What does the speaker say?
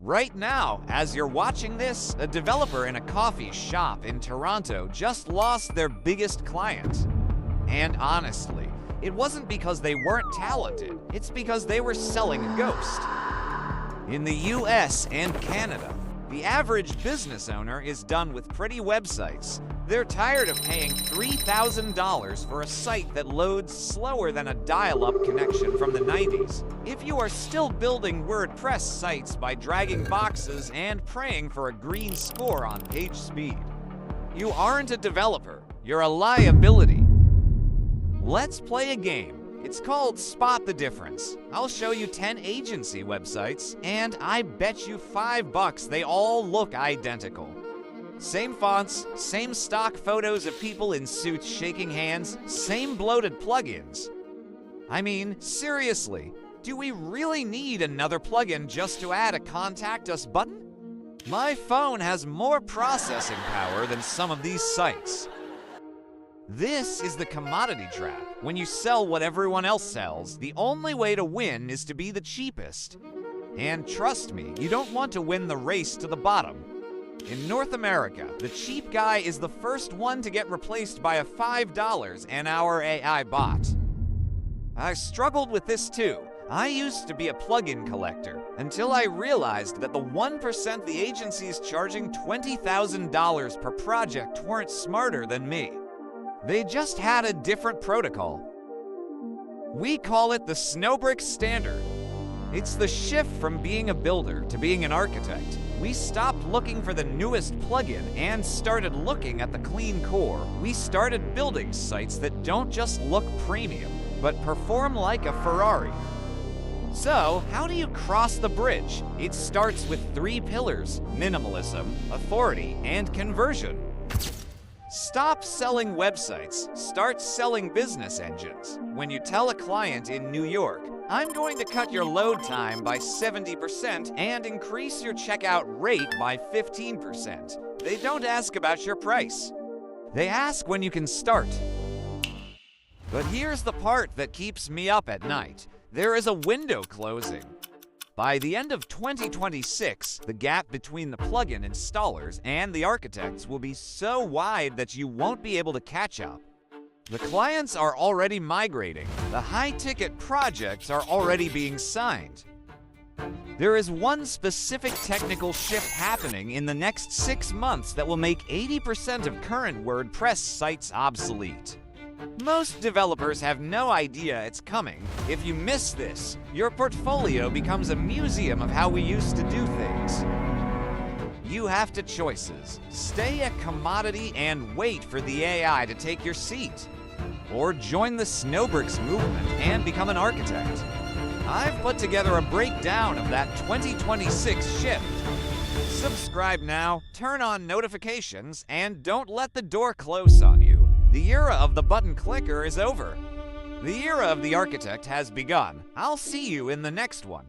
Right now, as you're watching this, a developer in a coffee shop in Toronto just lost their biggest client. And honestly, it wasn't because they weren't talented, it's because they were selling a ghost. In the US and Canada, the average business owner is done with pretty websites. They're tired of paying $3,000 for a site that loads slower than a dial-up connection from the 90s. If you are still building WordPress sites by dragging boxes and praying for a green score on page speed, you aren't a developer, you're a liability. Let's play a game. It's called Spot the Difference. I'll show you 10 agency websites, and I bet you $5 they all look identical. Same fonts, same stock photos of people in suits shaking hands, same bloated plugins. I mean, seriously, do we really need another plugin just to add a Contact Us button? My phone has more processing power than some of these sites. This is the commodity trap. When you sell what everyone else sells, the only way to win is to be the cheapest. And trust me, you don't want to win the race to the bottom. In North America, the cheap guy is the first one to get replaced by a $5 an hour AI bot. I struggled with this too. I used to be a plugin collector until I realized that the 1% the agencies charging $20,000 per project weren't smarter than me. They just had a different protocol. We call it the Snowbrix standard. It's the shift from being a builder to being an architect. We stopped looking for the newest plugin and started looking at the clean core. We started building sites that don't just look premium, but perform like a Ferrari. So, how do you cross the bridge? It starts with 3 pillars: minimalism, authority, and conversion. Stop selling websites, start selling business engines. When you tell a client in New York, I'm going to cut your load time by 70% and increase your checkout rate by 15%. They don't ask about your price. They ask when you can start. But here's the part that keeps me up at night. There is a window closing. By the end of 2026, the gap between the plugin installers and the architects will be so wide that you won't be able to catch up. The clients are already migrating. The high-ticket projects are already being signed. There is one specific technical shift happening in the next 6 months that will make 80% of current WordPress sites obsolete. Most developers have no idea it's coming. If you miss this, your portfolio becomes a museum of how we used to do things. You have two choices: stay a commodity and wait for the AI to take your seat, or join the Snowbrix movement and become an architect. I've put together a breakdown of that 2026 shift. Subscribe now, turn on notifications, and don't let the door close on you. The era of the button clicker is over. The era of the architect has begun. I'll see you in the next one.